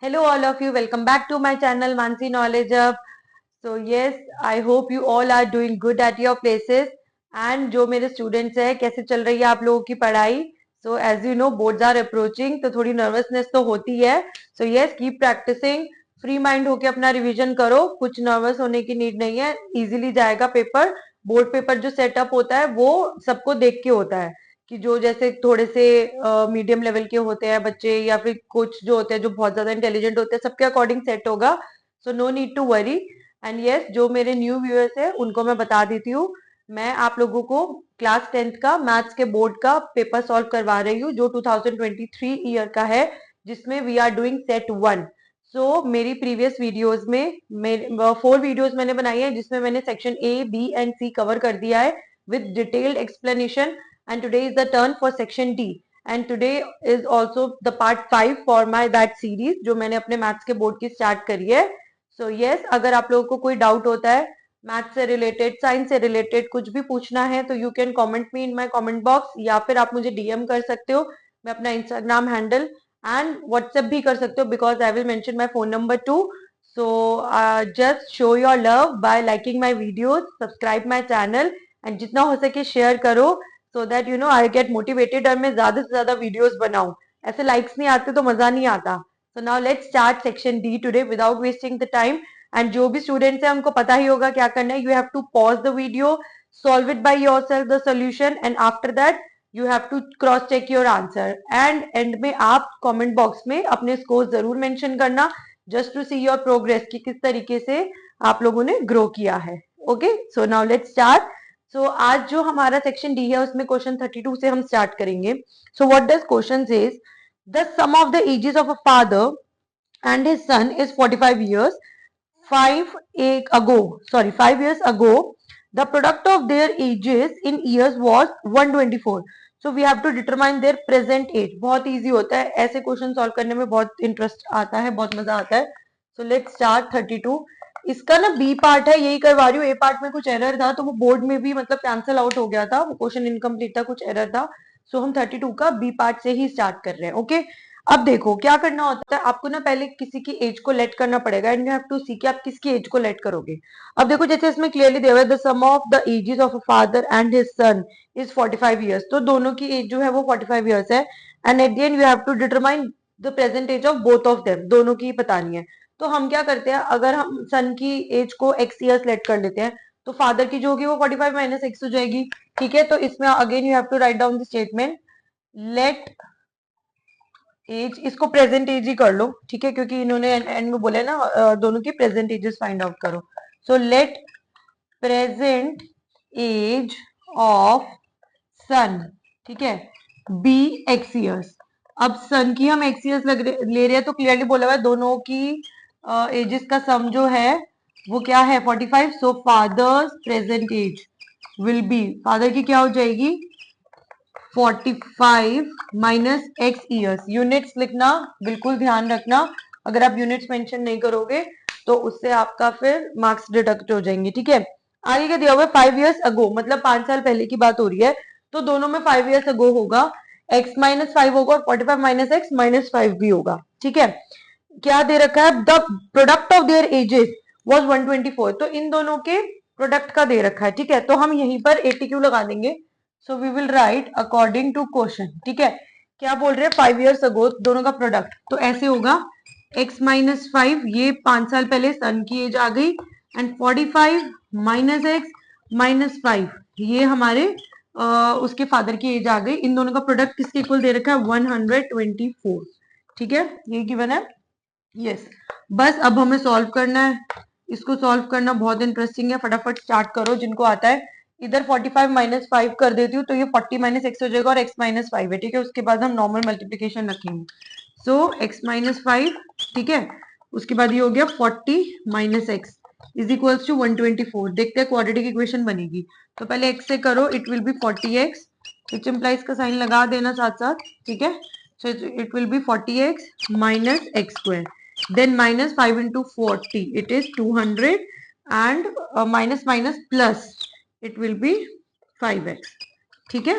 Hello all of you, welcome back to my channel Mansi Knowledge Up. So yes, I hope you all are doing good at your places. And जो मेरे students हैं, कैसे चल रही है आप लोगों की पढ़ाई? So as you know, boards are approaching, तो थोड़ी nervousness तो होती है. So yes, keep practicing. Free mind होके अपना रिवीजन करो, कुछ नर्वस होने की नीड नहीं है, इजीली जाएगा पेपर. बोर्ड पेपर जो सेटअप होता है वो सबको देख के होता है कि जो जैसे थोड़े से मीडियम लेवल के होते हैं बच्चे या फिर कुछ जो होते हैं जो बहुत ज्यादा इंटेलिजेंट होते हैं, सबके अकॉर्डिंग सेट होगा. So no need to worry. And yes, जो मेरे न्यू व्यूअर्स है उनको मैं बता देती हूँ, मैं आप लोगों को क्लास 10th का मैथ्स के बोर्ड का पेपर सॉल्व करवा रही हूँ जो 2023 ईयर का है, जिसमें वी आर डूइंग सेट 1. सो मेरी प्रीवियस वीडियोस में 4 वीडियोस मैंने बनाई है जिसमें मैंने section A B and C cover कर दिया है with detailed explanation. And today is the turn for section D. And today is also the part 5 for my that series जो मैंने अपने मैथ्स के बोर्ड की स्टार्ट करी है. So yes, अगर आप लोगों को कोई डाउट होता है मैथ्स से रिलेटेड, साइंस से रिलेटेड, कुछ भी पूछना है तो you can comment me in my comment box, या फिर आप मुझे डीएम कर सकते हो. मैं अपना इंस्टाग्राम हैंडल एंड व्हाट्सएप भी कर सकते हो because I will mention my phone number two. So just show your love bye liking my videos, subscribe my channel and जितना हो सके शेयर करो सो that you know I get motivated और मैं ज्यादा से ज्यादा वीडियोस बनाऊं. ऐसे लाइक्स नहीं आते तो मजा नहीं आता. सो now let's start section D today without wasting the time. And जो भी स्टूडेंट्स हैं उनको पता ही होगा क्या करना है. You have to pause the video, solve it by yourself the solution, and after that you have to cross check your answer. And end में आप कमेंट बॉक्स में अपने स्कोर जरूर मेंशन करना just to see your progress कि किस तरीके से आप लोगों ने ग्रो किया है. Okay, so now let's start. So आज जो हमारा सेक्शन डी है उसमें क्वेश्चन 32 से हम स्टार्ट करेंगे. So what does question says, the sum of the ages of a father and his son is 45 years. 5 years ago the product of their ages in years was 124. so we have to determine their present age. बहुत easy होता है, ऐसे question solve करने में बहुत interest आता है, बहुत मजा आता है. So let's start 32. इसका ना बी पार्ट है, यही करवा रही हूँ. ए पार्ट में कुछ एरर था तो वो बोर्ड में भी मतलब कैंसिल आउट हो गया था, वो क्वेश्चन इनकम्प्लीट था, कुछ एरर था. सो हम 32 का बी पार्ट से ही स्टार्ट कर रहे हैं. ओके, अब देखो क्या करना होता है आपको ना, पहले किसी की एज को लेट करना पड़ेगा एंड यू हैव टू सी कि आप किसकी एज को लेट करोगे. अब देखो जैसे इसमें क्लियरली दिया हुआ है the sum of the ages of a father and his son is 45 years. तो दोनों की एज जो है वो 45 years है. And at the end you have to determine the present age of both of them, दोनों की बतानी है. तो हम क्या करते हैं, अगर हम सन की एज को x years लेट कर लेते हैं तो फादर की जो होगी वो 45 माइनस x हो जाएगी. ठीक है, तो इसमें again you have to write down the statement let age, इसको प्रेजेंट एज ही कर लो. ठीक है, क्योंकि इन्होंने एंड में बोला है ना दोनों की प्रेजेंट एजेस फाइंड आउट करो. So let present age of son, ठीक है, बी एक्स ईयर्स. अब सन की हम एक्स ईयर्स ले रहे हैं तो क्लियरली बोला हुआ है दोनों की एजेस का सम जो है वो क्या है 45. So father's present age will be, father की क्या हो जाएगी 45 माइनस एक्स ईयर्स. यूनिट्स लिखना बिल्कुल ध्यान रखना, अगर आप यूनिट्स मेंशन नहीं करोगे तो उससे आपका फिर मार्क्स डिडक्ट हो जाएंगे. ठीक है, आगे क्या दिया हुआ है 5 years ago, मतलब 5 साल पहले की बात हो रही है तो दोनों में 5 years ago होगा, x माइनस 5 होगा और 45 माइनस एक्स माइनस 5 भी होगा. ठीक है, क्या दे रखा है the product of their edges was 124. तो इन दोनों के प्रोडक्ट का दे रखा है. ठीक है, तो हम यहीं पर एटीक्यू लगा देंगे. So we will write according to question. ठीक है, क्या बोल रहे हैं 5 years ago दोनों का प्रोडक्ट, तो ऐसे होगा x माइनस 5, ये 5 साल पहले सन की एज आ गई, एंड 45 माइनस एक्स माइनस 5 ये हमारे उसके फादर की एज आ गई. इन दोनों का प्रोडक्ट किसके इक्वल दे रखा है 124. ठीक है, ये गिवन है. यस, बस अब हमें सॉल्व करना है. इसको सॉल्व करना बहुत इंटरेस्टिंग है, फटाफट स्टार्ट करो जिनको आता है. इधर 45 माइनस 5 कर देती हूँ तो ये 40 माइनस एक्स हो जाएगा और x माइनस 5 है. ठीक है, उसके बाद हम नॉर्मल मल्टीप्लीकेशन रखेंगे. सो x माइनस 5, ठीक है, उसके बाद ये हो गया 40 minus X is equals to 124. देखते हैं क्वाड्रेटिक इक्वेशन बनेगी. तो पहले x से करो, it will B 40x, which implies का साइन लगा देना साथ साथ. ठीक है, so it will be 40x minus x square, then minus 5 into 40 it is 200, and minus minus plus it will be 5x. ठीक है,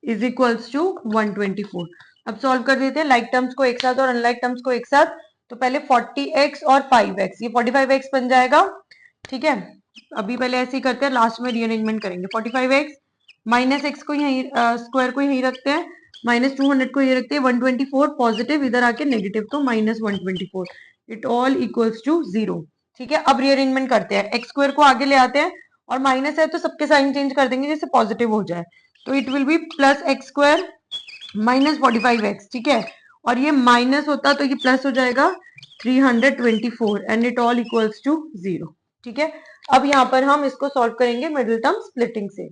is equals to 124. अब सॉल्व कर देते हैं लाइक टर्म्स को एक साथ और अनलाइक टर्म्स को एक साथ. तो पहले 40x और 5x, ये 45x बन जाएगा। ठीक है, अभी पहले ऐसे ही करते हैं, लास्ट में रीअरेंजमेंट करेंगे। 45x माइनस एक्स को यही स्क्वायर को यही रखते हैं, माइनस 200 को ये रखते हैं, 124 पॉजिटिव इधर आके नेगेटिव, तो minus 124, it all equals to 0। ठीक है, अब रीअरेंजमेंट करते हैं, एक्स स्क्वायर को आगे ले आते हैं और माइनस है तो सबके साइन चेंज कर देंगे जैसे पॉजिटिव हो जाए, तो it will B plus x square minus 45x। ठीक है, और ये माइनस होता तो ये प्लस हो जाएगा 324 and it all equals to 0। ठीक है, अब यहाँ पर हम इसको सॉल्व करेंगे मिडिल टर्म स्प्लिटिंग से।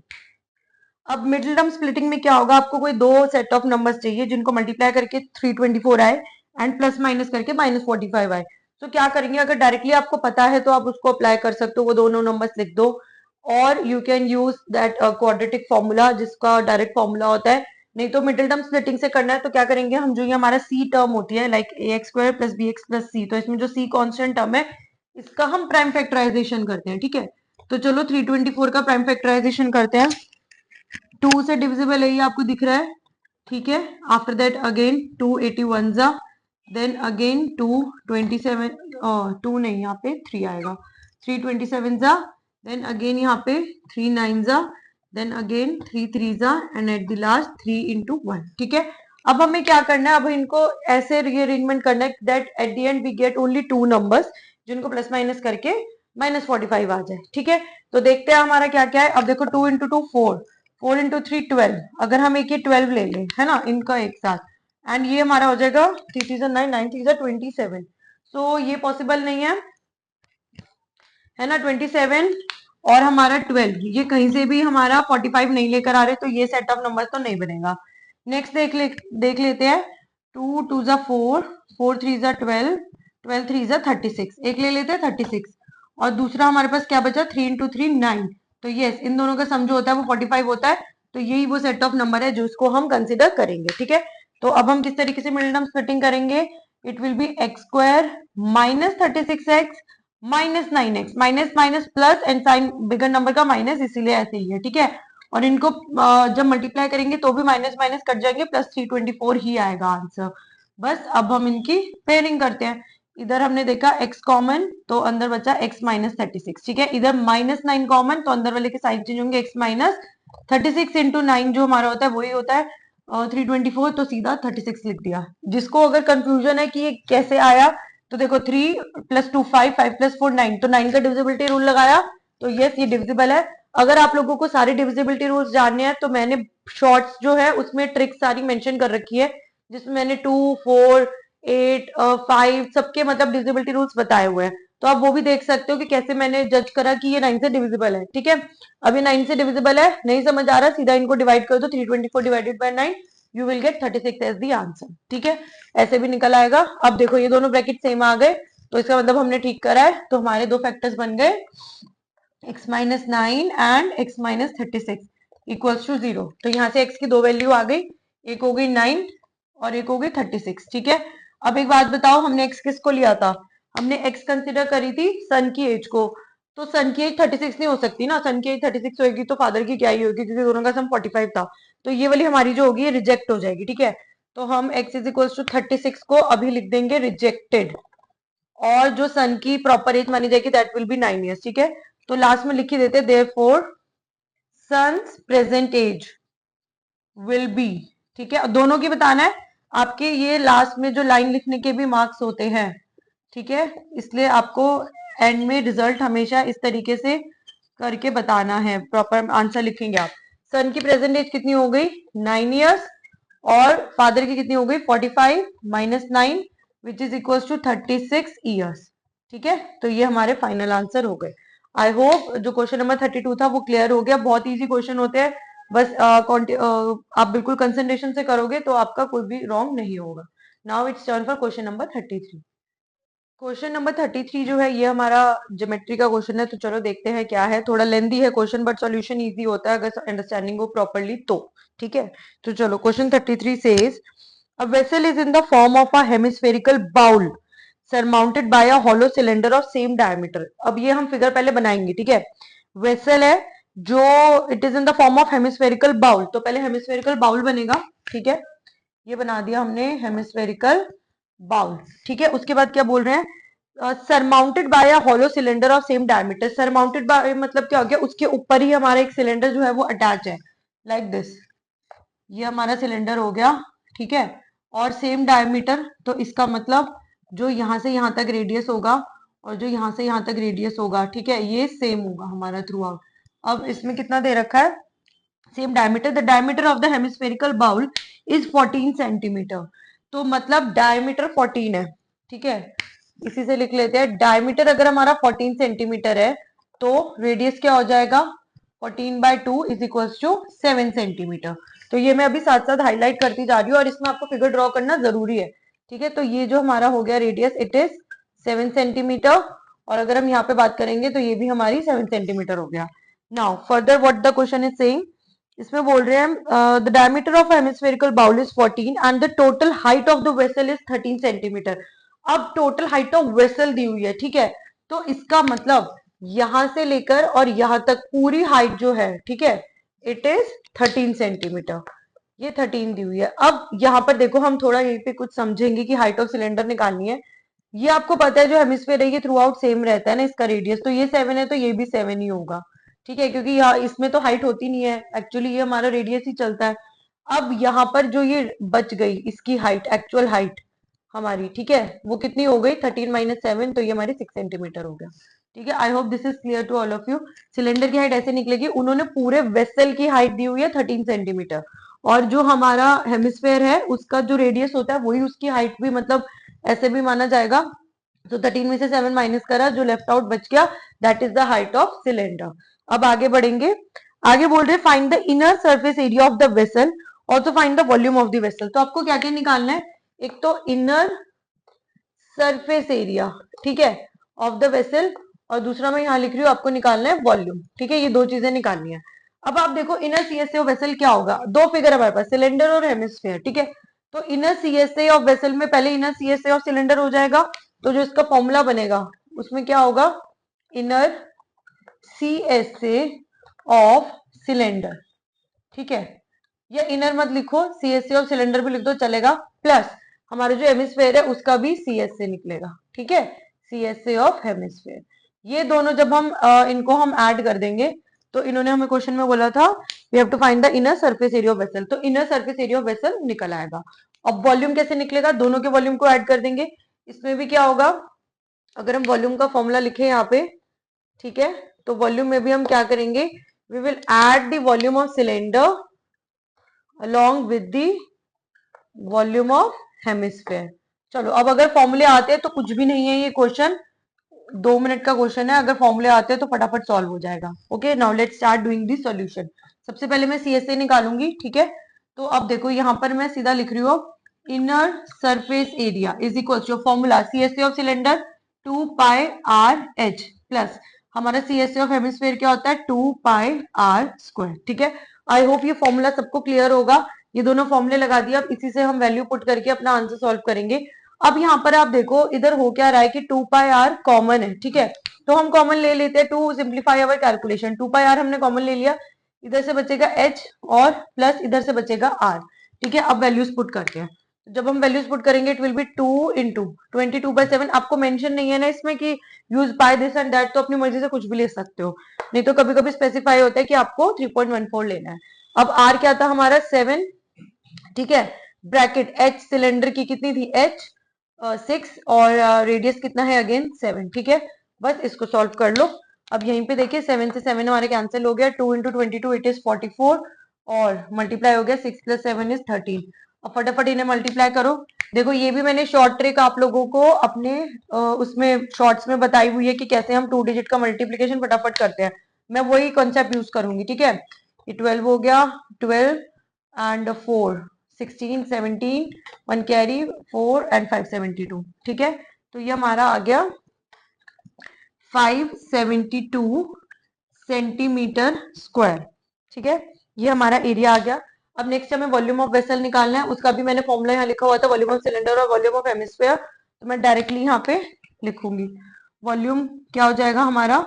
अब मिडिल टर्म स्प्लिटिंग में क्या होगा, आपको कोई दो सेट ऑफ नंबर्स चाहिए जिनको मल्टीप्लाई करके 324 आए एंड प्लस माइनस करके माइनस 45 आए। तो क्या करेंगे, अगर डायरेक्टली आपको पता है तो आप उसको अप्लाई कर सकते हो, वो दोनों नंबर्स लिख दो, और you can use that quadratic formula जिसका डायरेक्ट फॉर्मूला होता है। नहीं तो मिडिल टर्म स्प्लिटिंग से करना है तो क्या करेंगे हम, जो ये हमारा सी टर्म होती है like A X square plus B X plus C, तो इसमें जो सी कॉन्स्टेंट टर्म है इसका हम प्राइम फैक्टराइजेशन करते हैं। ठीक है, तो चलो 324 का प्राइम फैक्टराइजेशन करते हैं। 2 से डिविजिबल है ये आपको दिख रहा है। ठीक है, आफ्टर दैट अगेन 281 जा, देन अगेन 227, 2 नहीं यहाँ पे 3 आएगा, 327 जा, देन अगेन यहाँ पे 3 9 जा, देन अगेन 3 3 जा and at the last 3 into 1। ठीक है, अब हमें क्या करना है, अब इनको ऐसे रीअरेंजमेंट करना है that at the end we get only 2 numbers जिनको प्लस माइनस करके माइनस 45 आ जाए। ठीक है, तो देखते हैं हमारा क्या क्या है। अब देखो 2 into 2 4, 4 into 3 12, अगर हम एक ये 12 ले लें है ना इनका एक साथ, एंड ये हमारा हो जाएगा 3 3 9 9 3 27। सो ये पॉसिबल नहीं है ना 27 और हमारा 12, ये कहीं से भी हमारा 45 नहीं लेकर आ रहे, तो ये सेट ऑफ नंबर तो नहीं बनेगा। नेक्स्ट देख लेते हैं, 2 2 जा 4, 4 3 जा 12, 12 3 जा 36, एक ले लेते हैं 36, और दूसरा हमारे पास क्या बचा 3 into 3 9, तो यस इन दोनों का सम जो होता है वो 45 होता है, तो यही वो सेट ऑफ नंबर है जो इसको हम कंसिडर करेंगे। ठीक है, तो अब हम किस तरीके से मिडिल टर्म स्प्लिटिंग करेंगे, it will be X square minus 36x minus 9x, minus minus plus and sign bigger number का माइनस, इसीलिए ऐसे ही है। ठीक है, और इनको जब मल्टीप्लाई करेंगे तो भी माइनस माइनस कट जाएंगे, प्लस 324 ही आएगा आंसर। बस अब हम इनकी पेयरिंग करते हैं, इधर हमने देखा x कॉमन तो अंदर बचा x माइनस 36। ठीक है, इधर माइनस 9 कॉमन तो अंदर वाले के साइन चेंज होंगे, x माइनस 36 इंटू 9 जो हमारा होता है वही होता है 324, तो सीधा 36 लिख दिया। जिसको अगर कंफ्यूजन है कि ये कैसे आया, तो देखो 3 + 2 5, 5 + 4 9, तो 9 का डिविजिबिलिटी रूल लगाया, तो यस ये डिविजिबल है। अगर आप लोगों को सारे डिविजिबिलिटी रूल्स जानने हैं तो मैंने शॉर्ट्स जो है उसमें ट्रिक्स सारी मेंशन कर रखी है, जिसमें मैंने 2 4 8 5 सबके मतलब डिविजिबिलिटी रूल्स बताए हुए हैं, तो आप वो भी देख सकते हो कि कैसे मैंने जज करा कि ये 9 से डिविजिबल है। ठीक है, अब ये 9 से डिविजिबल है, नहीं समझ आ रहा, सीधा इनको डिवाइड कर दो, 324 divided by 9, you will get 36 as the answer. ठीक है, ऐसे भी निकल आएगा। अब देखो ये दोनों ब्रैकेट सेम आ गए, तो इसका मतलब हमने ठीक करा है, तो हमारे दो फैक्टर्स बन गए x minus 9 and x minus 36 equals to 0। तो यहाँ से x की दो वैल्यू आ गई, एक हो गई 9 और एक हो गई 36। ठीक है, अब एक बात बताओ, हमने x किसको लिया था, हमने x कंसिडर करी थी सन की एज को, तो सन की एज 36 नहीं हो सकती ना, सन की एज 36 होगी तो फादर की क्या ही होगी, क्योंकि दोनों का सम 45 था, तो ये वाली हमारी जो होगी रिजेक्ट हो जाएगी। ठीक है, तो हम x इज इक्वल्स टू 36 को अभी लिख देंगे रिजेक्टेड, और जो सन की प्रॉपर एज मानी जाएगी दैट विल बी 9 ईयर्स। ठीक है, तो लास्ट में लिख ही देते therefore son's present age will be. ठीक है, दोनों की बताना है, आपके ये लास्ट में जो लाइन लिखने के भी मार्क्स होते हैं। ठीक है, इसलिए आपको एंड में रिजल्ट हमेशा इस तरीके से करके बताना है, प्रॉपर आंसर लिखेंगे आप। सन की प्रेजेंट एज कितनी हो गई 9 ईयर्स, और फादर की कितनी हो गई 45 minus 9 which is equal to 36 years. ठीक है, तो ये हमारे फाइनल आंसर हो गए। आई होप जो क्वेश्चन नंबर 32 था वो क्लियर हो गया, बहुत इजी क्वेश्चन होते हैं, बस आप बिल्कुल कंसंट्रेशन से करोगे तो आपका कोई भी रॉन्ग नहीं होगा। Now it's turn for question number 33। Question number 33 जो है ये हमारा ज्योमेट्री का क्वेश्चन है, तो चलो देखते हैं क्या है। थोड़ा लेंदी है क्वेश्चन बट सॉल्यूशन इजी होता है अगर अंडरस्टैंडिंग हो प्रॉपरली तो। ठीक है, तो चलो question 33 says a vessel is in the form of a hemispherical bowl surmounted by a hollow cylinder of same diameter. अब ये हम फिगर पहले बनाएंगे। ठीक है, वेसल है जो it is in the form of hemispherical bowl, तो पहले हेमिस्फेरिकल बाउल बनेगा। ठीक है, ये बना दिया हमने हेमिस्फेरिकल बाउल, ठीक है। उसके बाद क्या बोल रहे हैं, surmounted by a hollow cylinder of same diameter. Surmounted bye मतलब क्या हो गया, उसके ऊपर ही हमारा एक सिलेंडर जो है वो अटैच है, लाइक दिस। ये हमारा सिलेंडर हो गया, ठीक है। और सेम डायमीटर, तो इसका मतलब जो यहाँ से यहाँ तक रेडियस होगा और जो यहाँ से यहाँ तक रेडियस होगा, ठीक है, ये सेम होगा हमारा थ्रू आउट। अब इसमें कितना दे रखा है, same diameter. The diameter of the hemispherical bowl is 14 centimetre. तो मतलब डायमीटर 14 है, ठीक है। इसी से लिख लेते हैं, डायमीटर अगर हमारा 14 सेंटीमीटर है तो रेडियस क्या हो जाएगा, 14/2 इज इक्वल टू 7 सेंटीमीटर। तो ये मैं अभी साथ साथ हाईलाइट करती जा रही हूँ और इसमें आपको फिगर ड्रॉ करना जरूरी है, ठीक है। तो ये जो हमारा हो गया रेडियस, इट इज 7 सेंटीमीटर। और अगर हम यहाँ पे बात करेंगे तो ये भी हमारी 7 सेंटीमीटर हो गया। Now further what the question is saying, इसमें बोल रहे हैं the diameter of hemispherical bowl is 14 and the total height of the vessel is 13 centimetre. अब टोटल हाइट ऑफ वेसल दी हुई है, ठीक है। तो इसका मतलब यहां से लेकर और यहां तक पूरी हाइट जो है, ठीक है, इट इज 13 सेंटीमीटर। ये 13 दी हुई है। अब यहाँ पर देखो, हम थोड़ा यहीं पे कुछ समझेंगे कि हाइट ऑफ सिलेंडर निकालनी है। ये आपको पता है जो हेमिस्फेयर है ये थ्रू आउट सेम रहता है ना, इसका रेडियस। तो ये 7 है तो ये भी 7 ही होगा, ठीक है, क्योंकि यहाँ इसमें तो हाइट होती नहीं है, एक्चुअली ये हमारा रेडियस ही चलता है। अब यहाँ पर जो ये बच गई इसकी हाइट, एक्चुअल हाइट हमारी, ठीक है, वो कितनी हो गई, 13 - 7, तो ये हमारी 6 सेंटीमीटर हो गया, ठीक है। I hope this is clear to all of you. Cylinder की हाइट ऐसे निकलेगी, उन्होंने पूरे वेसल की हाइट दी हुई है 13 सेंटीमीटर, और जो हमारा हेमिस्फेयर है उसका जो रेडियस होता है वही उसकी हाइट भी, मतलब ऐसे भी माना जाएगा। तो 13 में से 7 माइनस करा, जो लेफ्ट आउट बच गया, that is the height of cylinder. अब आगे बढ़ेंगे, आगे बोल रहे find the inner surface area of the vessel, also find the volume of the vessel. तो आपको क्या क्या निकालना है, एक तो इनर सरफेस एरिया, ठीक है, ऑफ द वेसल, और दूसरा मैं यहाँ लिख रही हूँ आपको निकालना है वॉल्यूम, ठीक है। ये दो चीजें निकालनी है। अब आप देखो इनर सीएसए ऑफ वेसल क्या होगा, दो फिगर हमारे पास, सिलेंडर और हेमिस्फेयर, ठीक है। तो इनर सीएसए ऑफ वेसल में पहले इनर सीएसए ऑफ सिलेंडर हो जाएगा, तो जो इसका फॉर्मूला बनेगा उसमें क्या होगा, इनर सीएसए ऑफ सिलेंडर, ठीक है। या इनर मत लिखो, सीएसए ऑफ सिलेंडर भी लिख दो चलेगा, प्लस हमारे जो हेमिस्फेयर है उसका भी सीएसए निकलेगा, ठीक है, सीएसए ऑफ हेमिस्फेयर। ये दोनों जब हम इनको हम ऐड कर देंगे, तो इन्होंने हमें क्वेश्चन में बोला था we have to find the inner surface area of vessel, तो inner surface area of vessel निकल आएगा। अब वॉल्यूम कैसे निकलेगा, दोनों के वॉल्यूम को ऐड कर देंगे। इसमें भी क्या होगा, अगर हम वॉल्यूम का फॉर्मूला लिखे यहाँ पे, ठीक है, तो वॉल्यूम में भी हम क्या करेंगे, we will add the volume of cylinder along with the volume of hemisphere. चलो अब अगर फॉर्मूले आते हैं तो कुछ भी नहीं है ये क्वेश्चन, 2 मिनट का क्वेश्चन है, अगर फॉर्मूले आते हैं तो फटाफट सॉल्व हो जाएगा। Okay, now let's start doing the solution. सबसे पहले मैं सीएसए निकालूंगी, ठीक है। तो अब देखो यहाँ पर मैं सीधा लिख रही हूँ, inner surface area is equal to formula CSA of cylinder 2πr/h plus हमारा सीएसए ऑफ हेमिस्फेयर क्या होता है, 2πr², ठीक है। आई होप ये फॉर्मूला सबको क्लियर होगा। ये दोनों फॉर्मूले लगा दिए, अब इसी से हम वैल्यू पुट करके अपना आंसर सॉल्व करेंगे। अब यहाँ पर आप देखो इधर हो क्या रहा है कि 2πr कॉमन है, ठीक है, तो हम कॉमन ले लेते हैं to simplify our calculation. 2πr हमने कॉमन ले लिया, इधर से बचेगा h और प्लस इधर से बचेगा r, ठीक है। अब वैल्यूज पुट करते हैं, जब हम वैल्यूज पुट करेंगे इट विल बी 2 इंटू 22/7। आपको मेंशन नहीं है ना इसमें कि use by this and that, तो अपनी मर्जी से कुछ भी ले सकते हो, नहीं तो कभी कभी स्पेसिफाई होता है कि आपको 3.14 लेना है। अब r क्या था हमारा 7, ठीक है, ब्रैकेट h सिलेंडर की कितनी थी h 6 और रेडियस कितना है अगेन 7, ठीक है। बस इसको सॉल्व कर लो। अब यहीं पे देखिए 7 से 7 हमारे कैंसिल हो गया, 2 इंटू 22 इट इज 44 और मल्टीप्लाई हो गया 6 + 7 इज 13। अब फटाफट इन्हें मल्टीप्लाई करो। देखो ये भी मैंने शॉर्ट ट्रिक आप लोगों को अपने उसमें शॉर्ट्स में बताई हुई है कि कैसे हम 2 डिजिट का मल्टीप्लीकेशन फटाफट करते हैं, मैं वही कॉन्सेप्ट यूज करूंगी, ठीक है। ये 12 हो गया, 12 एंड 4 16 17 1 कैरी 4 एंड 5 72, ठीक है। तो ये हमारा आ गया 572 सेंटीमीटर स्क्वायर, ठीक है, ये हमारा एरिया आ गया। अब नेक्स्ट हमें वॉल्यूम ऑफ वेसल निकालना है, उसका भी मैंने फॉर्मूला यहाँ लिखा हुआ था, वॉल्यूम ऑफ सिलेंडर और वॉल्यूम ऑफ हेमिस्फेयर, तो मैं डायरेक्टली यहाँ पे लिखूंगी। वॉल्यूम क्या हो जाएगा हमारा,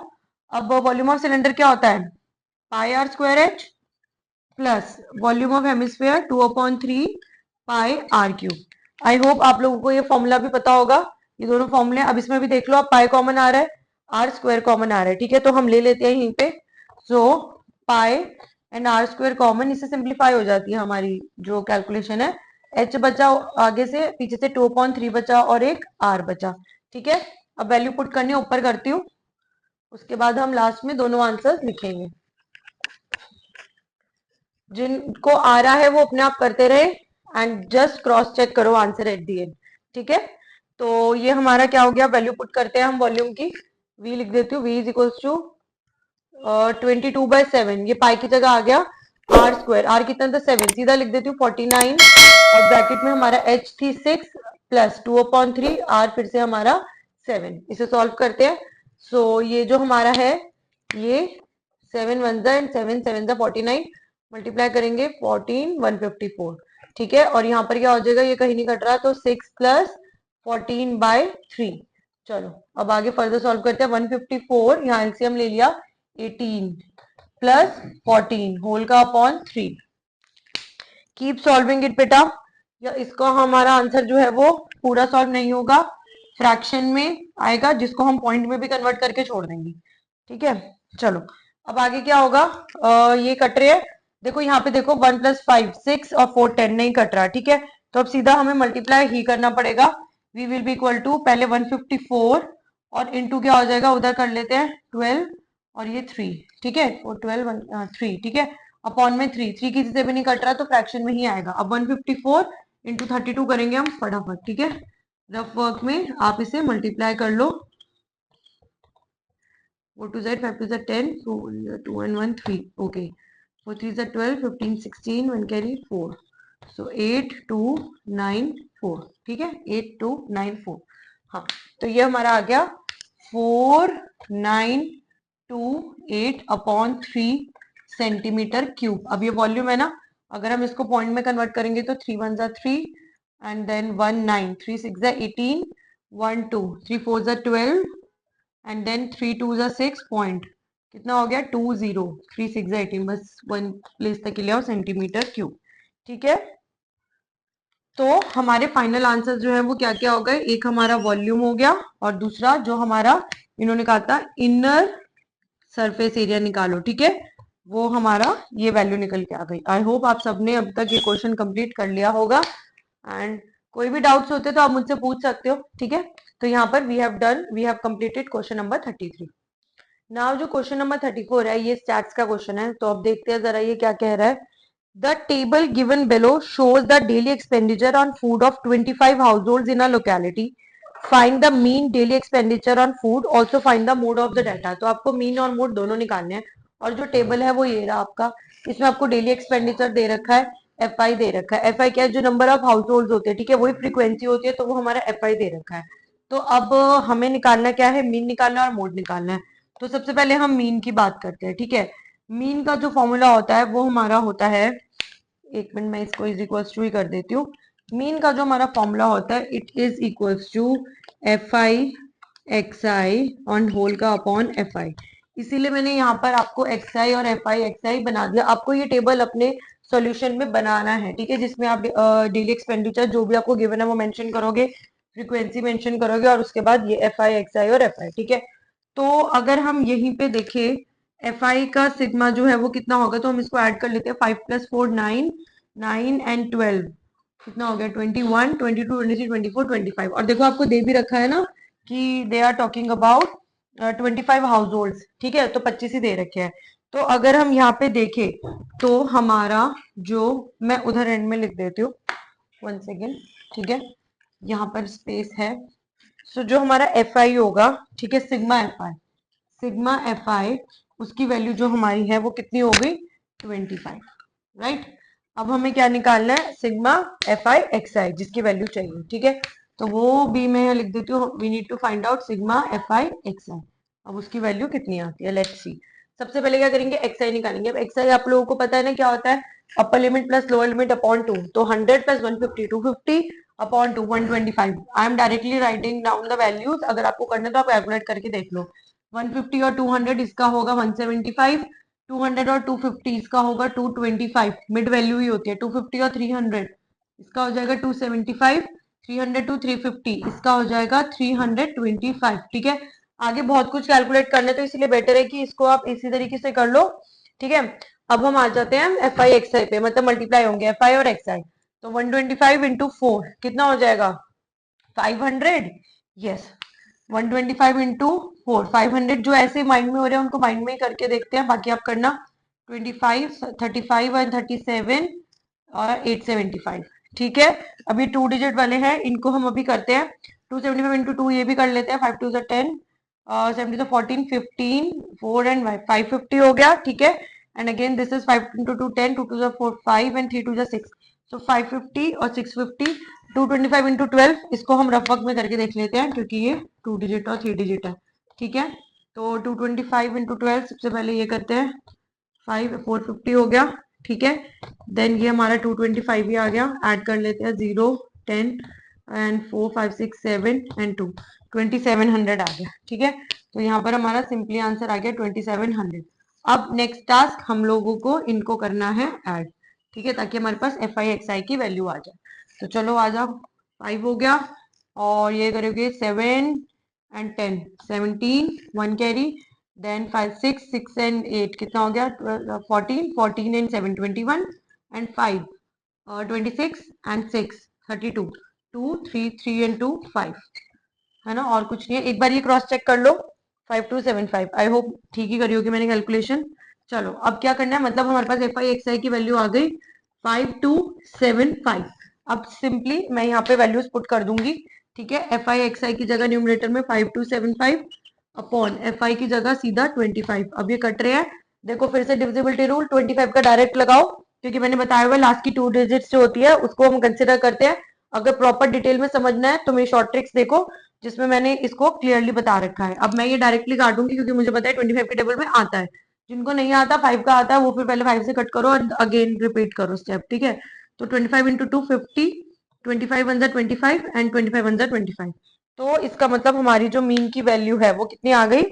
अब वॉल्यूम ऑफ सिलेंडर क्या होता है, πr²h plus volume of hemisphere 2/3 πr³ I hope आप लोगों को ये फॉर्मूला भी पता होगा, ये दोनों फॉर्मूले। अब इसमें भी देख लो आप, पाई कॉमन आ रहा है, आर स्क्वायर कॉमन आ रहा है, ठीक है, तो हम ले लेते हैं यहीं पे। सो पाई एंड आर स्क्वायर कॉमन, इससे सिंप्लीफाई हो जाती है हमारी जो कैलकुलेशन है। एच बचा आगे से, पीछे से 2/3 बचा और एक आर बचा, ठीक है। अब वैल्यू पुट करनी है, ऊपर करती हूँ, उसके बाद हम लास्ट में दोनों आंसर्स लिखेंगे। जिनको आ रहा है वो अपने आप करते रहे एंड जस्ट क्रॉस चेक करो आंसर एट दी एंड, ठीक है। तो ये हमारा क्या हो गया, वैल्यू पुट करते हैं हम वॉल्यूम की। v लिख देती हूँ, v इज इक्वल्स टू 22/7, ये पाई की जगह आ गया आर स्क्वायर, आर कितना था 7, सीधा लिख देती हूँ 49, और ब्रैकेट में हमारा h थी 6 प्लस 2/3, आर फिर से हमारा 7। इसे सॉल्व करते हैं। सो ये जो हमारा है, ये 7 1 एंड 7 7 49, मल्टीप्लाई करेंगे 14 154, ठीक है। और यहाँ पर क्या हो जाएगा, ये कहीं नहीं कट रहा, तो 6 प्लस 14/3। चलो अब आगे फर्दर सॉल्व करते हैं। 154, यहाँ एलसीएम ले लिया, 18 प्लस 14 होल का अपॉन 3। कीप सॉल्विंग इट बेटा, या इसका हमारा आंसर जो है वो पूरा सॉल्व नहीं होगा, फ्रैक्शन में आएगा, जिसको हम पॉइंट में भी कन्वर्ट करके छोड़ देंगे, ठीक है। चलो अब आगे क्या होगा, ये कट रहे हैं, देखो यहाँ पे देखो 1 + 5 6 और 4 10 नहीं कट रहा, ठीक है। तो अब सीधा हमें मल्टीप्लाई ही करना पड़ेगा। We will be equal to पहले 154 और इनटू क्या हो जाएगा, उधर कर लेते हैं 12 और ये 3, ठीक है, और 12 3, ठीक है, अपॉन में 3 3 किसी से भी नहीं कट रहा, तो फ्रैक्शन में ही आएगा। अब 154 इंटू 32 करेंगे हम फटाफट, ठीक है। रफ वर्क में आप इसे मल्टीप्लाई कर लो, 4 2 Z 5 2 Z 10, 2 and 1 3, okay, 4 3 Z 12 15 16, 1 carry 4, so 8 2 9 4, ठीक है, 8 2 9 4। हाँ, तो ये हमारा आ गया 4928/3 सेंटीमीटर क्यूब। अब ये वॉल्यूम है ना, अगर हम इसको पॉइंट में कन्वर्ट करेंगे तो 3 1 3 and then 1 9, 3 6 18, 1 2, 3 4 12 and then 3 2 6 point, कितना हो गया 20, 3 6 18, बस 1 प्लेस तक ले आओ, सेंटीमीटर क्यूब, ठीक है। तो हमारे फाइनल आंसर जो है वो क्या क्या हो गए, एक हमारा वॉल्यूम हो गया और दूसरा जो हमारा इन्होंने कहा था इनर सरफेस एरिया निकालो, ठीक है, वो हमारा ये वैल्यू निकल के आ गई। आई होप आप सबने अब तक ये क्वेश्चन कंप्लीट कर लिया होगा, एंड कोई भी डाउट्स होते तो आप मुझसे पूछ सकते हो, ठीक है। तो यहाँ पर we have completed question number 33। Now जो क्वेश्चन नंबर 34 है, ये स्टैट्स का क्वेश्चन है, तो अब देखते हैं जरा ये क्या कह रहा है। The table given below shows the daily expenditure on food of 25 households in a locality. Find the mean daily expenditure on food. Also find the mode of the data. तो आपको मीन और मोड दोनों निकालने हैं, और जो table है वो ये रहा आपका। इसमें आपको डेली एक्सपेंडिचर दे रखा है, एफ आई दे रखा है। एफ आई क्या है, जो नंबर ऑफ हाउस होल्ड होते हैं, ठीक है, वही फ्रीक्वेंसी होती है, तो वो हमारा एफ आई दे रखा है। तो अब हमें निकालना क्या है, मीन निकालना है और मोड निकालना है। तो सबसे पहले हम मीन की बात करते हैं, ठीक है। मीन का जो फॉर्मूला होता है वो हमारा होता है, एक मिनट मैं इसको इज इक्वल्स टू ही कर देती हूँ। मीन का जो हमारा फॉर्मूला होता है, it is equals to F I X I on whole का अपॉन एफ आई। इसीलिए मैंने यहाँ पर आपको एक्स आई और एफ आई एक्स आई बना दिया। आपको ये टेबल अपने सॉल्यूशन में बनाना है, ठीक है, जिसमें आप डेली एक्सपेंडिचर जो भी आपको गिवन है वो मेंशन करोगे, फ्रीक्वेंसी मेंशन करोगे, और उसके बाद ये एफ आई एक्स आई और एफ आई, ठीक है। तो अगर हम यहीं पे देखें, एफ आई का सिग्मा जो है वो कितना होगा, तो हम इसको ऐड कर लेते हैं, 5 + 4 9, 9 एंड 12 कितना हो गया, 21 22 23 24 25। और देखो आपको दे भी रखा है ना कि they are talking about 25 household, ठीक है, तो 25 ही दे रखे हैं। तो अगर हम यहाँ पे देखें तो हमारा जो, मैं उधर एंड में लिख देती हूँ, 1 सेकेंड, ठीक है, यहाँ पर स्पेस है। सो जो हमारा एफ आई होगा, ठीक है, सिग्मा एफ आई, सिग्मा एफ आई, उसकी वैल्यू जो हमारी है वो कितनी हो गई, 25, राइट। अब हमें क्या निकालना है, सिग्मा एफ आई एक्स आई, जिसकी वैल्यू चाहिए, ठीक है। तो वो भी मैं यहाँ लिख देती हूँ, we need to find out sigma F I X I. अब उसकी वैल्यू कितनी आती है, लेट्स सी। सबसे पहले क्या करेंगे, एक्स आई निकालेंगे। अब एक्स आई आप लोगों को पता है ना क्या होता है, upper limit plus lower limit upon 2, तो 100 + 150 250 upon 2 125। I am directly writing down the values, अगर आपको करना तो आप कैलकुलेट करके देख लो। 150 और 200 इसका होगा 175, 200 और 250 इसका होगा 225, मिड वैल्यू ही होती है। 250 और 300 इसका हो जाएगा 275, 300 टू 350, इसका हो जाएगा 325। ठीक है, आगे बहुत कुछ कैलकुलेट करने, तो इसलिए बेटर है कि इसको आप इसी तरीके से कर लो। ठीक है, अब हम आ जाते हैं एफ आई एक्स आई पे, मतलब मल्टीप्लाई होंगे एफ आई और एक्स आई। तो 125 इंटू 4 कितना हो जाएगा 500। Yes, 125 into 4 500। जो ऐसे माइंड में हो रहे हैं उनको माइंड में ही करके देखते हैं, बाकी आप करना। 25 35 और 37 और 875। ठीक है, अभी 2 डिजिट वाले हैं, इनको हम अभी करते हैं। 275 इंटू 2 ये भी कर लेते हैं। 5 2 10 और 70 14 15 4 एंड 550 हो गया। ठीक है, and again this is 5 into 2 10 2 2 4 5 and 3 2 6। सो 550 और 650। 225 इंटू 12 इसको हम रफ वर्क में करके देख लेते हैं, क्योंकि ये 2 डिजिट और 3 डिजिट है। ठीक है, तो 225 इंटू 12 सबसे पहले ये करते हैं। 450 हो गया। ठीक है, देन ये हमारा 225 भी आ गया, ऐड कर लेते हैं 0 10 एंड 4 5 6 7 एंड 2 2700 आ गया। ठीक है, तो यहाँ पर हमारा सिंपली आंसर आ गया 2700। अब नेक्स्ट टास्क हम लोगों को इनको करना है ऐड। ठीक है, ताकि हमारे पास एफ आई एक्स आई की वैल्यू आ जाए। तो चलो आ जाओ, 5 हो गया और ये करोगे 7 एंड 10 17 1 कैरी, देन 5 6 6 एंड 8 कितना हो गया 14 14 एंड 7 21 एंड 5 26 एंड 6 32 2 3 3 एंड 2 5 है ना, और कुछ नहीं है। एक बार ये क्रॉस चेक कर लो। 5275, आई होप ठीक ही करी होगी मैंने कैलकुलेशन। चलो अब क्या करना है, मतलब हमारे पास एफ आई एक्स आई की वैल्यू आ गई 5275। अब सिंपली मैं यहाँ पे वैल्यूज पुट कर दूंगी। ठीक है, एफ आई एक्स आई की जगह न्यूमरेटर में 5275 अपॉन एफ आई की जगह सीधा 25। अब ये कट रहे हैं, देखो फिर से डिविजिबिलिटी रूल 25 का डायरेक्ट लगाओ, क्योंकि मैंने बताया हुआ लास्ट की 2 डिजिट्स जो होती है उसको हम कंसिडर करते हैं। अगर प्रॉपर डिटेल में समझना है तो मेरी शॉर्ट ट्रिक्स देखो, जिसमें मैंने इसको क्लियरली बता रखा है। अब मैं ये डायरेक्टली काटूंगी क्योंकि मुझे पता है 25 के टेबल में आता है। जिनको नहीं आता 5 का आता है वो फिर पहले 5 से कट करो और अगेन रिपीट करो स्टेप। ठीक है, तो 25 इंटू 2 50, 25 वन 25 एंड 25 वन 25। तो इसका मतलब हमारी जो मीन की वैल्यू है वो कितनी आ गई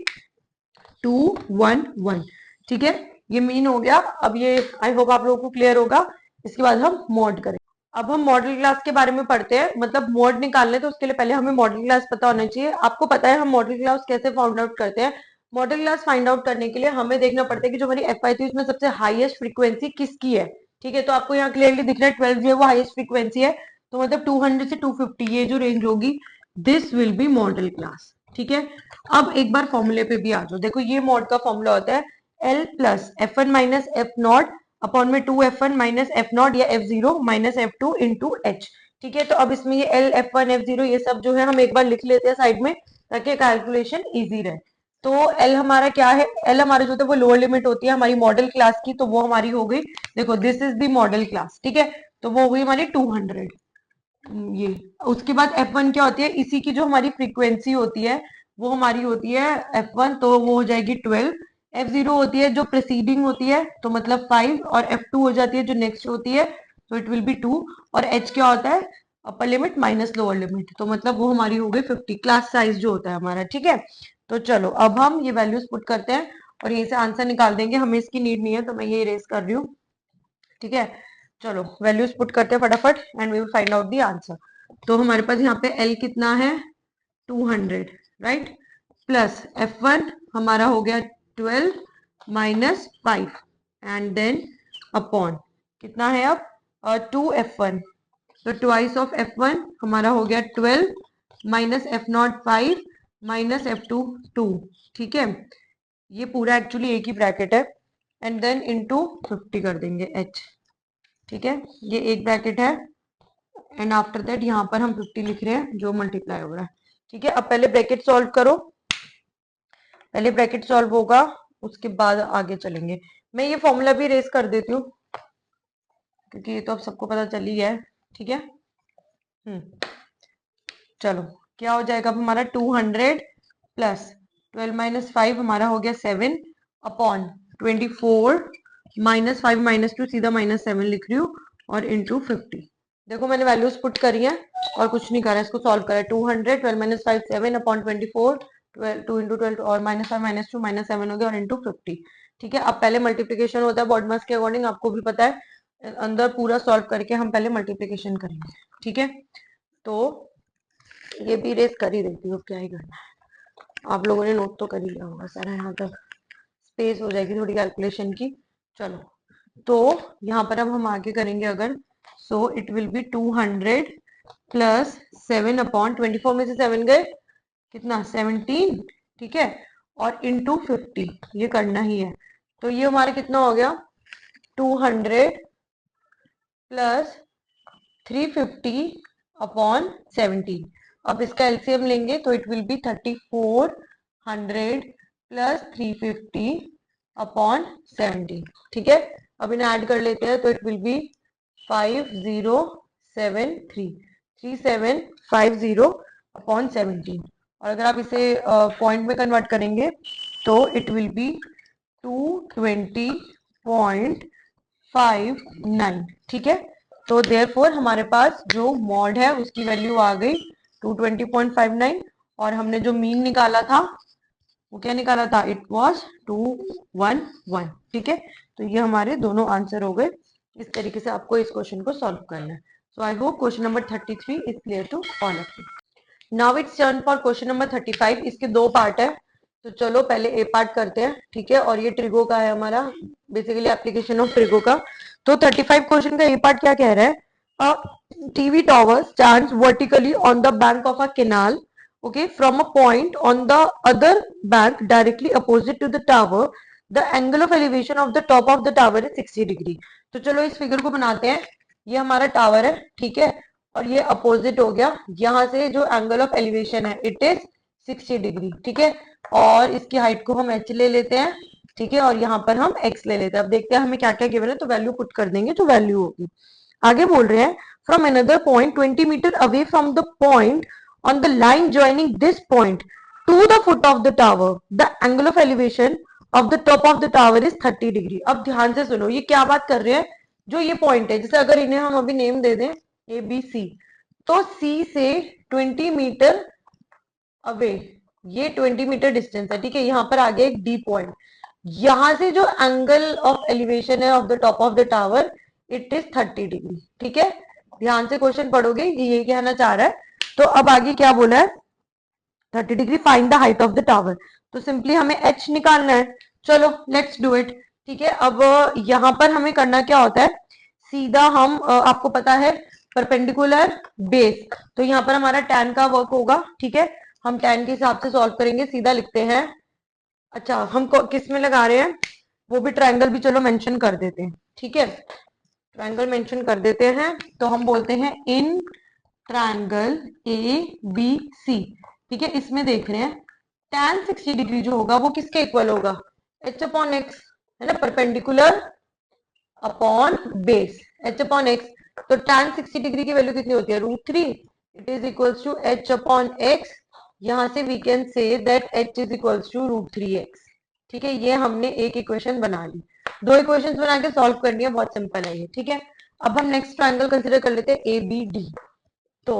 211। ठीक है, ये मीन हो गया। अब ये आई होप आप लोगों को क्लियर होगा। इसके बाद हम मॉड करें। अब हम मॉडल क्लास के बारे में पढ़ते हैं, मतलब मॉड निकालने तो उसके लिए पहले हमें मॉडल क्लास पता होना चाहिए। आपको पता है हम मॉडल क्लास कैसे फाइंड आउट करते हैं। मॉडल क्लास फाइंड आउट करने के लिए हमें देखना पड़ता है कि जो हमारी एफ आई थी उसमें सबसे हाईएस्ट फ्रीक्वेंसी किसकी है। ठीक है, तो आपको यहाँ क्लियरली दिख रहा है 12 जो है वो हाईएस्ट फ्रीक्वेंसी है, तो मतलब 200 से 250 ये जो रेंज होगी this will be model class. ठीक है, अब एक बार फॉर्मूले पे भी आ जाओ। देखो ये मॉड का फॉर्मूला होता है L plus F one minus F not upon में 2f1 माइनस एफ नॉट या f0 minus f2 into H. ठीक है, तो अब इसमें ये एल f1 f0 ये सब जो है हम एक बार लिख लेते हैं साइड में, ताकि कैलकुलेशन इजी रहे। तो एल हमारा क्या है, एल हमारा जो है वो लोअर लिमिट होती है हमारी मॉडल क्लास की, तो वो हमारी हो गई, देखो this is the model class. ठीक है, तो वो हो गई हमारी 200 ये। उसके बाद F1 क्या होती है, इसी की जो हमारी फ्रीक्वेंसी होती है वो हमारी होती है F1, तो वो हो जाएगी 12। F0 होती है जो प्रीसीडिंग होती है, तो मतलब 5, और F2 हो जाती है जो नेक्स्ट होती है, तो इट विल बी 2। और H क्या होता है, upper limit minus lower limit, तो मतलब वो हमारी हो गई 50 क्लास साइज जो होता है हमारा। ठीक है, तो चलो अब हम ये वैल्यूज पुट करते हैं और यहीं से आंसर निकाल देंगे। हमें इसकी नीड नहीं है तो मैं ये इरेज कर रही हूँ। ठीक है, चलो वैल्यूज पुट करते हैं फटाफट and we will find out the answer. तो हमारे पास यहाँ पे L कितना है 200, राइट, प्लस F1 हमारा हो गया 12 माइनस 5 एंड देन अपॉन कितना है अब 2f1, तो ट्वाइस ऑफ f1 हमारा हो गया 12 minus F not 5 minus F2 2। ठीक है, ये पूरा एक्चुअली एक ही ब्रैकेट है एंड देन इनटू 50 कर देंगे h। ठीक है, ये एक ब्रैकेट है एंड आफ्टर दैट यहाँ पर हम 50 लिख रहे हैं जो मल्टीप्लाई हो रहा है। ठीक है, अब पहले ब्रैकेट सॉल्व करो, पहले ब्रैकेट सॉल्व होगा उसके बाद आगे चलेंगे। मैं ये फॉर्मूला भी रेस कर देती हूँ क्योंकि ये तो अब सबको पता चल ही है। ठीक है, चलो क्या हो जाएगा अब हमारा 200 प्लस 12 माइनस 5 हमारा हो गया 7 अपॉन 24 माइनस 5 माइनस 2 सीधा माइनस 7 लिख रही हूँ और इंटू 50। देखो मैंने वैल्यूज पुट करी है और कुछ नहीं करा, इसको सॉल्व करा। 200 12 माइनस 5 7 अपॉन 24 12 2 इंटू 12 और माइनस 5 माइनस 2 माइनस 7 हो गया और इंटू 50। ठीक है, अब पहले मल्टीप्लीकेशन होता है बॉड मास के अकॉर्डिंग, आपको भी पता है। अंदर पूरा सॉल्व करके हम पहले मल्टीप्लीकेशन करेंगे। ठीक है, तो ये भी रेस कर ही देती हूँ, क्या ही करना है। आप लोगों ने नोट तो कर ही लिया होगा सारा, यहाँ तक स्पेस हो जाएगी थोड़ी कैलकुलेशन की। चलो, तो यहाँ पर अब हम आगे करेंगे अगर, सो इट विल बी 200 प्लस 7/24 में से 7 गए, कितना 17, ठीक है, और इंटू 50, ये करना ही है। तो ये हमारा कितना हो गया, 200 प्लस 350/17। अब इसका एलसीएम लेंगे तो इट विल बी 3400 प्लस 350/17, ठीक है। अब इन्हें ऐड कर लेते हैं तो इट विल बी 5073, 3750/17। और अगर आप इसे पॉइंट में कन्वर्ट करेंगे तो इट विल बी 220.59, ठीक है। तो देयरफॉर हमारे पास जो मॉड है उसकी वैल्यू आ गई 220.59, और हमने जो मीन निकाला था वो क्या निकाला था, इट वाज 211, ठीक है। तो ये हमारे दोनों आंसर हो गए। इस तरीके से आपको इस क्वेश्चन को सॉल्व करना है। So I hope question number 33 is clear to all of you. Now it's turn for question number 35। इसके दो पार्ट है, तो चलो पहले ए पार्ट करते हैं, ठीक है। और ये ट्रिगो का है हमारा, बेसिकली एप्लीकेशन ऑफ ट्रिगो का। तो 35 क्वेश्चन का ए पार्ट क्या कह रहा है, TV tower stands vertically on the bank of a canal, okay, from a point on the other bank directly opposite to the tower, the angle of elevation of the top of the tower is 60 degree. तो चलो इस figure को बनाते हैं। ये हमारा tower है, ठीक है, और ये अपोजिट हो गया। यहाँ से जो एंगल ऑफ एलिवेशन है इट इज 60 डिग्री, ठीक है। और इसकी हाइट को हम h ले लेते हैं, ठीक है, और यहाँ पर हम x ले लेते हैं। अब देखते हैं हमें क्या क्या गिवन है, तो वैल्यू पुट कर देंगे जो वैल्यू होगी। आगे बोल रहे हैं from another point 20 metre away from the point on the line joining this point to the foot of the tower, the angle of elevation of the top of the tower is 30 degree. अब ध्यान से सुनो, ये क्या बात कर रहे हैं, जो ये पॉइंट है, जैसे अगर इन्हें हम अभी नेम दे दें ए बी सी, तो सी से 20 मीटर अवे, ये 20 मीटर डिस्टेंस है, ठीक है। यहाँ पर आगे एक डी पॉइंट, यहां से जो एंगल ऑफ एलिवेशन है of the top of the tower it is 30 degree, ठीक है। ध्यान से क्वेश्चन पढ़ोगे, ये कहना चाह रहा है। तो अब आगे क्या बोला है, 30 degree find the height of the tower. तो सिंपली हमें h निकालना है। चलो लेट्स डू इट, ठीक है। अब यहाँ पर हमें करना क्या होता है, सीधा हम आपको पता है परपेंडिकुलर बेस, तो यहाँ पर हमारा tan का वर्क होगा, ठीक है। हम tan के हिसाब से सॉल्व करेंगे, सीधा लिखते हैं। अच्छा, हम किस में लगा रहे हैं, वो भी ट्रायंगल भी चलो मेंशन कर देते हैं, ठीक है। ट्रायंगल मेंशन कर देते हैं, तो हम बोलते हैं इन ट्रायंगल ए बी सी, ठीक है। इसमें देख रहे हैं tan 60 डिग्री जो होगा वो किसके इक्वल होगा, h/x, है ना, परपेंडिकुलर अपॉन बेस, h/x। तो tan 60 डिग्री की वैल्यू कितनी होती है, √3, it is equals to h/x। यहां से we can say that h is equals to √3x, ठीक है। ये हमने एक इक्वेशन बना ली। दो इक्वेशंस बना के सॉल्व करनी है, बहुत सिंपल है ये, ठीक है। अब हम नेक्स्ट ट्रायंगल कंसीडर कर लेते हैं ए बी डी। तो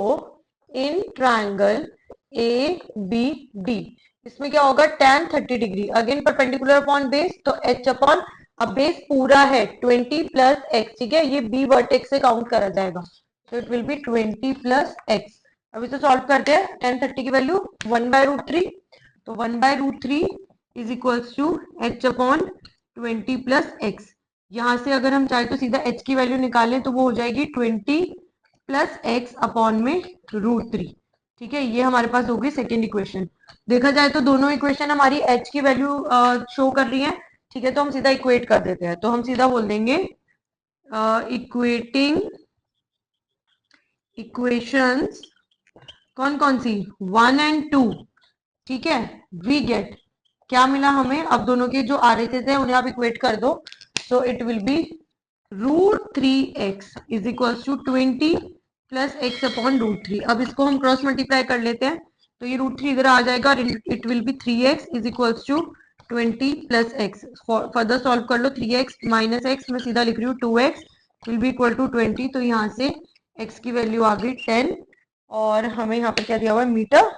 in triangle A B D, इसमें क्या होगा, tan 30 degree, again perpendicular upon base, तो h/, अब बेस पूरा है 20 प्लस x, ठीक है। ये b वर्टेक्स से काउंट करा जाएगा, तो it will B 20 plus x। अब इसे सॉल्व करते हैं, tan 30 की वैल्यू 1/√3, तो 1/√3 is equals to h/20 plus x। यहां से अगर हम चाहे तो सीधा h की वैल्यू निकालें तो वो हो जाएगी 20 प्लस x अपॉन में √3, ठीक है। ये हमारे पास होगी सेकेंड इक्वेशन। देखा जाए तो दोनों इक्वेशन हमारी h की वैल्यू शो कर रही है, ठीक है। तो हम सीधा इक्वेट कर देते हैं, तो हम सीधा बोल देंगे इक्वेटिंग इक्वेशंस कौन कौन सी, 1 and 2, ठीक है। वी गेट, क्या मिला हमें, अब दोनों के जो RHS है उन्हें आप इक्वेट कर दो, so it will be √3x is equals to 20 plus x upon √3। अब इसको हम क्रॉस मल्टीप्लाई कर लेते हैं, तो ये √3 इधर आ जाएगा, it will be 3x is equals to 20 plus x। Further solve कर लो, 3x माइनस x, मैं सीधा लिख रही हूँ 2x will be equal to 20। तो यहाँ से x की वैल्यू आ गई 10, और हमें यहाँ पर क्या दिया हुआ है, मीटर,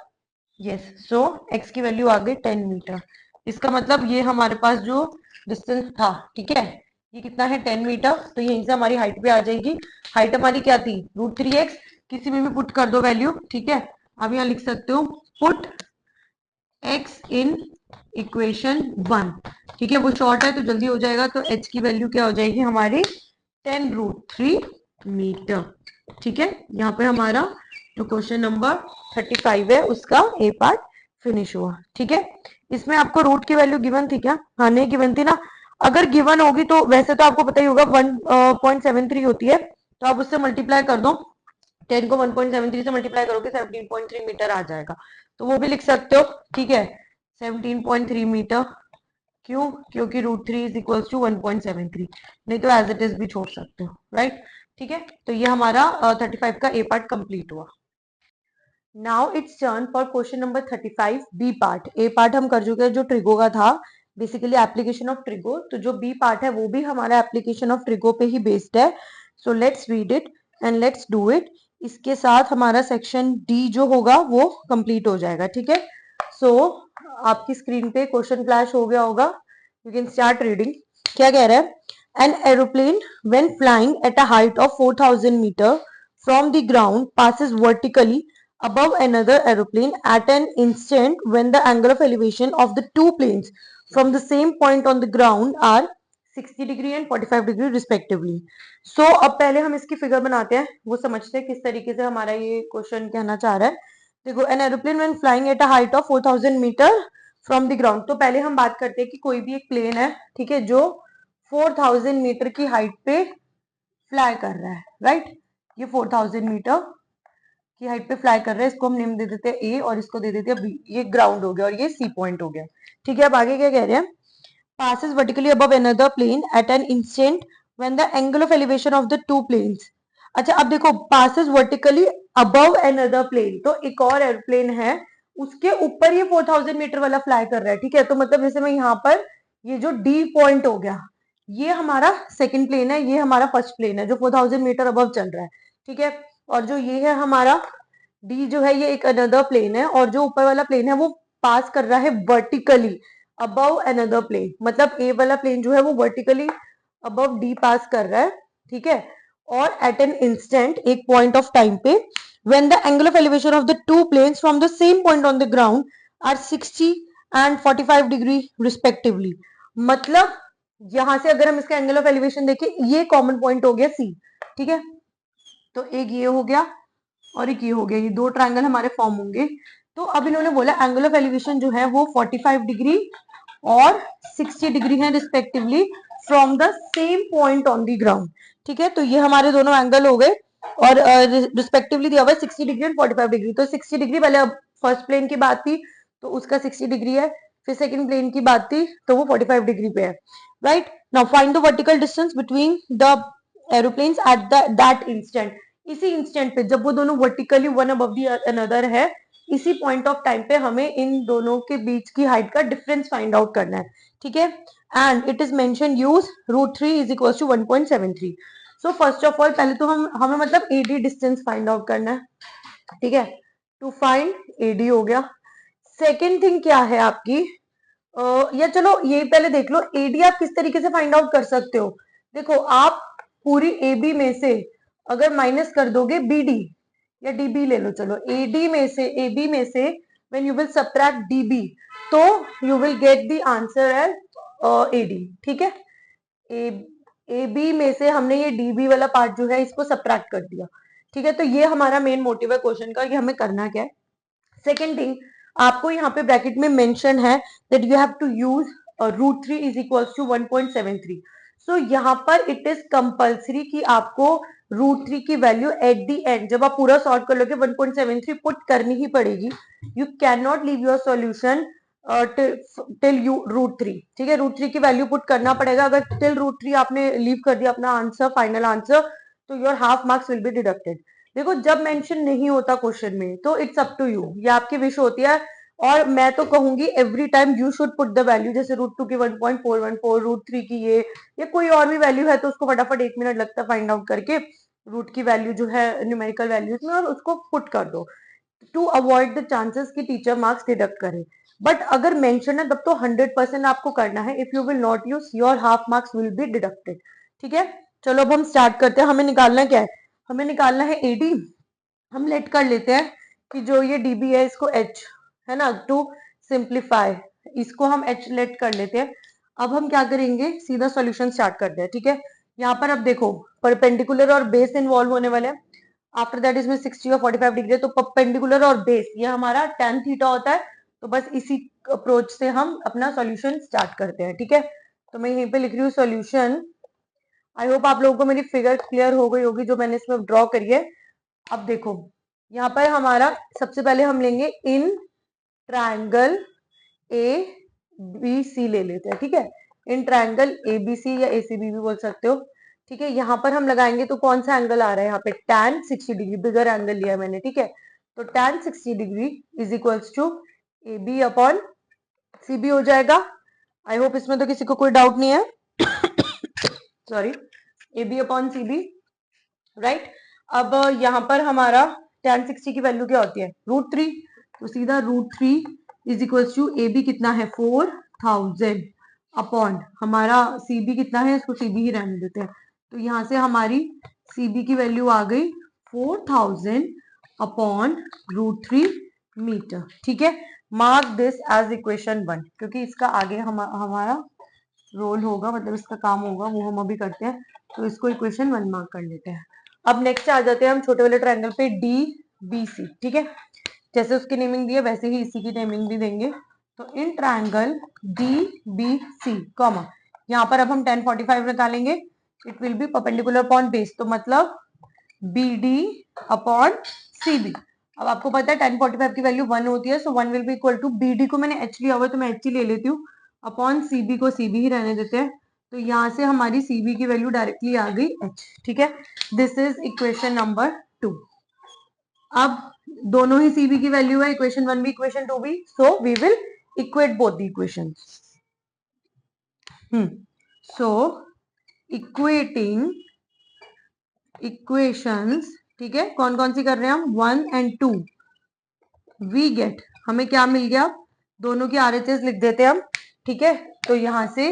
यस। सो x की वैल्यू आ गई 10 मीटर। इसका मतलब ये हमारे पास जो डिस्टेंस था, ठीक है, ये कितना है 10 मीटर। तो यहीं से हमारी हाइट पे आ जाएगी। हाइट हमारी क्या थी, √3x, किसी में भी पुट कर दो वैल्यू, ठीक है। अब यहाँ लिख सकते हो पुट x इन इक्वेशन 1, ठीक है। वो शॉर्ट है तो जल्दी हो जाएगा। तो h की वैल्यू क्या हो जाएगी हमारी 10√3 मीटर, ठीक है। यहाँ पे हमारा जो क्वेश्चन नंबर 35 है उसका ए पार्ट फिनिश हुआ, ठीक है। इसमें आपको रूट की वैल्यू गिवन थी क्या? हाँ, नहीं गिवन थी ना। अगर गिवन होगी तो वैसे तो आपको पता ही होगा 1.73 होती है, तो आप उससे मल्टीप्लाई कर दो। 10 को 1.73 से मल्टीप्लाई करोगे 17.3 मीटर आ जाएगा, तो वो भी लिख सकते हो, ठीक है। 17.3 मीटर, क्यों? क्योंकि √3 इज इक्वल टू 1.73, नहीं तो एज इट इज भी छोड़ सकते हो, राइट, ठीक है। तो ये हमारा 35 का ए पार्ट कंप्लीट हुआ। Now it's turn for question number 35 B part. A part हम कर चुके हैं जो ट्रिगो का था, बेसिकली एप्लीकेशन ऑफ ट्रिगो। तो जो बी पार्ट है वो भी हमारा एप्लीकेशन ऑफ ट्रिगो पे ही बेस्ड है। So let's read it and let's do it. इसके साथ हमारा सेक्शन डी जो होगा वो कंप्लीट हो जाएगा, ठीक है। सो आपकी स्क्रीन पे क्वेश्चन फ्लैश हो गया होगा, यू कैन स्टार्ट रीडिंग। क्या कह रहा है? An aeroplane when flying at a height of 4000 metre from the ground passes vertically above another aeroplane at an instant when the angle of elevation of the two planes from the same point on the ground are 60 degree and 45 degree respectively. So अब पहले हम इसकी figure बनाते हैं, वो समझते हैं किस तरीके से हमारा ये क्वेश्चन कहना चाह रहा है। देखो, an aeroplane when flying at a height of 4000 metre from the ground. तो पहले हम बात करते हैं कि कोई भी एक प्लेन है, ठीक है, जो 4000 मीटर की हाइट पे फ्लाई कर रहा है, राइट। ये 4000 मीटर की हाइट पे फ्लाई कर रहा है, इसको हम नेम दे देते हैं ए और इसको दे देते हैं बी। ये ग्राउंड हो गया और ये सी पॉइंट हो गया, ठीक है। अब आगे क्या कह रहे हैं? passes vertically above another plane at an instant when the angle of elevation of the two planes। अच्छा, अब देखो, passes vertically above another plane, तो एक और एयरप्लेन है उसके ऊपर ये 4000 मीटर वाला फ्लाई कर रहा है, ठीक है। तो मतलब जैसे मैं यहाँ पर ये जो डी पॉइंट हो गया, ये हमारा सेकंड प्लेन है, ये हमारा फर्स्ट प्लेन है जो 4000 मीटर अबव चल रहा है, ठीक है। और जो ये है हमारा डी जो है ये एक अनदर प्लेन है, और जो ऊपर वाला प्लेन है वो पास कर रहा है वर्टिकली अबव अनदर प्लेन। मतलब ए वाला प्लेन जो है वो वर्टिकली अबव डी पास कर रहा है, ठीक है। और एट एन इंस्टेंट, एक पॉइंट ऑफ टाइम पे, when the angle of elevation of the two planes from the same point on the ground are 60 and 45 degree respectively. मतलब यहां से अगर हम इसका एंगल ऑफ एलिवेशन देखें, ये कॉमन पॉइंट हो गया सी, ठीक है। तो एक ये हो गया और एक ये हो गया, ये दो ट्रायंगल हमारे फॉर्म होंगे। तो अब इन्होंने बोला एंगल ऑफ एलिवेशन जो है वो 45 डिग्री और 60 डिग्री है respectively from the same point on the ground, ठीक है। तो ये हमारे दोनों एंगल हो गए और रिस्पेक्टिवली दिया हुआ है 60 डिग्री एंड 45 डिग्री। तो 60 डिग्री पहले फर्स्ट प्लेन की बात थी तो उसका 60 डिग्री है, फिर सेकंड प्लेन की बात थी तो वो 45 डिग्री पे है, right. Now find the vertical distance between the aeroplanes at that instant. इसी इंस्टेंट पे जब वो दोनों vertically one above the another है, इसी पॉइंट ऑफ टाइम पे हमें इन दोनों के बीच की हाइट का डिफरेंस फाइंड आउट करना है, ठीक है। And it is mention use √3 is equal to 1.73। So first of all पहले तो हमें मतलब एडी डिस्टेंस फाइंड आउट करना है, ठीक है। टू फाइंड एडी हो गया। सेकेंड थिंग क्या है आपकी, या चलो ये पहले देख लो, एडी आप किस तरीके से फाइंड आउट कर सकते हो। देखो, आप पूरी ए बी में से अगर माइनस कर दोगे बी डी या डी बी ले लो, चलो ए डी में से ए बी में से when you will subtract D B, तो you will get the answer as A D, ठीक है। ए बी में से हमने ये डी बी वाला पार्ट जो है इसको सबट्रैक्ट कर दिया, ठीक है। तो ये हमारा मेन मोटिव है क्वेश्चन का कि हमें करना क्या है। सेकेंड थिंग, आपको यहाँ पे ब्रैकेट में मेंशन है that you have to use √3 is equal to 1.73। So यहाँ पर इट इज कंपल्सरी कि आपको √3 की वैल्यू एट द एंड जब आप पूरा सॉल्व कर लोगे 1.73 पुट करनी ही पड़ेगी। You can not leave your solution till you √3, ठीक है। √3 की वैल्यू पुट करना पड़ेगा। अगर टिल √3 आपने लीव कर दिया अपना आंसर, फाइनल आंसर, तो your half marks will be deducted. देखो, जब मेंशन नहीं होता क्वेश्चन में तो इट्स अप टू यू, ये आपकी विश होती है। और मैं तो कहूंगी every time you should put the value, जैसे √2 की 1.414, √3 की ये, या कोई और भी वैल्यू है तो उसको फटाफट 1 मिनट लगता है फाइंड आउट करके रूट की वैल्यू जो है न्यूमेरिकल वैल्यूज में, और उसको पुट कर दो टू अवॉइड द चांसेस कि टीचर मार्क्स डिडक्ट करे। बट अगर मेंशन है तब तो 100% आपको करना है। If you will not use, your half marks will be deducted, ठीक है। चलो अब हम स्टार्ट करते हैं। हमें निकालना क्या है? हमें निकालना है एडी हम लेट कर लेते हैं कि जो ये db है इसको h है ना, टू सिंप्लीफाई इसको हम h लेट कर लेते हैं। अब हम क्या करेंगे, सीधा सॉल्यूशन स्टार्ट करते हैं। ठीक है, यहाँ पर अब देखो परपेंडिकुलर और बेस इन्वॉल्व होने वाले हैं। आफ्टर दैट इसमें 60 और 45 डिग्री है, तो परपेंडिकुलर और बेस ये हमारा tan थीटा होता है। तो बस इसी अप्रोच से हम अपना सॉल्यूशन स्टार्ट करते हैं। ठीक है, तो मैं यहीं पे लिख रही हूँ सॉल्यूशन। आई होप आप लोगों को मेरी फिगर क्लियर हो गई होगी जो मैंने इसमें ड्रॉ करी है। अब देखो यहाँ पर हमारा सबसे पहले हम लेंगे इन ट्रायंगल ए बी सी ले लेते हैं। ठीक है, इन ट्रायंगल ए बी सी या ACB भी बोल सकते हो। ठीक है, यहाँ पर हम लगाएंगे तो कौन सा एंगल आ रहा है यहाँ पे, tan 60 डिग्री, बिगर एंगल लिया है मैंने। ठीक है, तो tan 60 degree is equals to A B upon C B हो जाएगा। आई होप इसमें तो किसी को कोई डाउट नहीं है। Sorry, A B upon C B, right. अब यहाँ पर हमारा tan 60 की वैल्यू क्या होती है, √3, तो सीधा √3 is equals to A B कितना है 4000 अपॉन हमारा सी बी कितना है, इसको सी बी ही रहने देते हैं। तो यहाँ से हमारी सी बी की वैल्यू आ गई 4000 अपॉन √3 मीटर। ठीक है, मार्क दिस एज इक्वेशन 1, क्योंकि इसका आगे हमारा रोल होगा, मतलब इसका काम होगा, वो हम अभी करते हैं। तो इसको इक्वेशन 1 मार्क कर लेते हैं। अब नेक्स्ट आ जाते हैं हम छोटे वाले ट्रायंगल पे DBC। ठीक है, जैसे उसकी नेमिंग दी है वैसे ही इसी की नेमिंग भी देंगे। तो इन ट्रायंगल DBC कॉमा, यहाँ पर अब हम tan 45 निकालेंगे। It will B perpendicular upon base, तो मतलब BD अपॉन CB। अब आपको पता है tan 45 की वैल्यू 1 होती है, so 1 will be equal to BD को मैंने H लिया हुआ है तो मैं H ही ले लेती हूँ, अपॉन CB को CB ही रहने देते हैं। तो यहाँ से हमारी CB की वैल्यू डायरेक्टली आ गई H। ठीक है, दिस इज इक्वेशन नंबर 2। अब दोनों ही CB की वैल्यू है, इक्वेशन 1 भी इक्वेशन 2 भी, so we will equate both the equations. So equating equations, ठीक है, कौन कौन सी कर रहे हैं हम, 1 एंड 2, वी गेट, हमें क्या मिल गया, दोनों की RHS लिख देते हैं हम। ठीक है, तो यहां से